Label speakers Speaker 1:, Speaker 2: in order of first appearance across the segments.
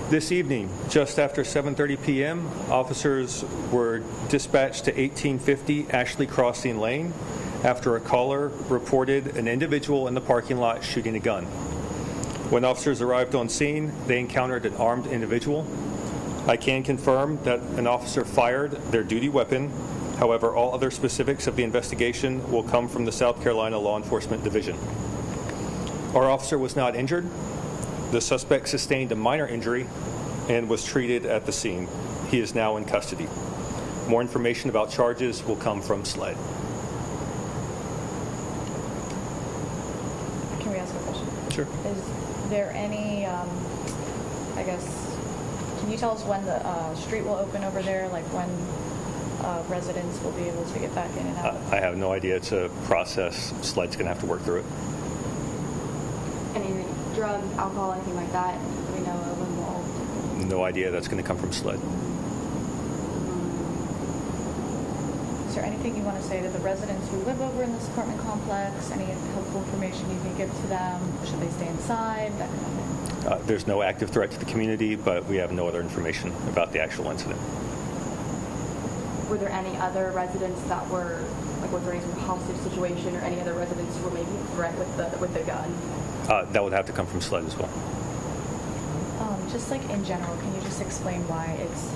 Speaker 1: This evening, just after 7:30 p.m., officers were dispatched to 1850 Ashley Crossing Lane after a caller reported an individual in the parking lot shooting a gun. When officers arrived on scene, they encountered an armed individual. I can confirm that an officer fired their duty weapon. However, all other specifics of the investigation will come from the South Carolina Law Enforcement Division. Our officer was not injured. The suspect sustained a minor injury and was treated at the scene. He is now in custody. More information about charges will come from SLED.
Speaker 2: Can we ask a question?
Speaker 1: Sure.
Speaker 2: Is there any, can you tell us when the street will open over there, like when residents will be able to get back in and out?
Speaker 1: I have no idea. It's a process. SLED's going to have to work through it.
Speaker 3: Any drugs, alcohol, anything like that we know of involved?
Speaker 1: No idea. That's going to come from SLED.
Speaker 2: Is there anything you want to say to the residents who live over in this apartment complex? Any helpful information you can give to them? Should they stay inside? That kind of thing.
Speaker 1: There's no active threat to the community, but we have no other information about the actual incident.
Speaker 3: Were there any other residents that were, was there any sort of hostage situation or any other residents who were maybe a threat with the gun?
Speaker 1: That would have to come from SLED as well.
Speaker 2: Just like in general, can you just explain why it's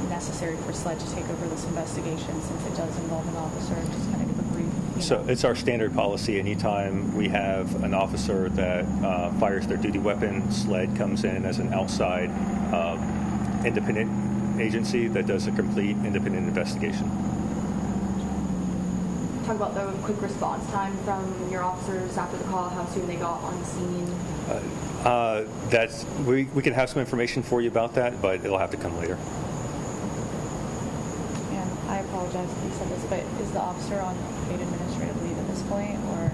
Speaker 2: necessary for SLED to take over this investigation since it does involve an officer? Just kind of give a brief.
Speaker 1: So it's our standard policy. Anytime we have an officer that fires their duty weapon, SLED comes in as an outside independent agency that does a complete independent investigation.
Speaker 3: Talk about the quick response time from your officers after the call, how soon they got on scene.
Speaker 1: We can have some information for you about that, but it'll have to come later.
Speaker 2: And I apologize if you said this, but is the officer on paid administrative leave at this point, or?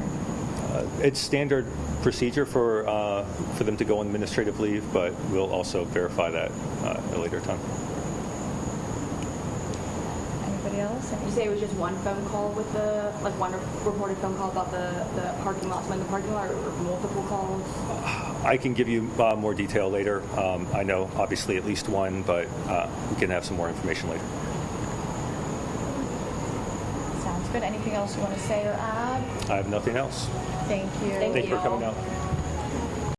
Speaker 1: It's standard procedure for them to go on administrative leave, but we'll also verify that at a later time.
Speaker 2: Anybody else?
Speaker 3: You say it was just one phone call with one reported phone call about the parking lot, someone in the parking lot, or multiple calls?
Speaker 1: I can give you more detail later. I know obviously at least one, but we can have some more information later.
Speaker 2: Sounds good. Anything else you want to say or add?
Speaker 1: I have nothing else.
Speaker 2: Thank you.
Speaker 1: Thank you for coming out.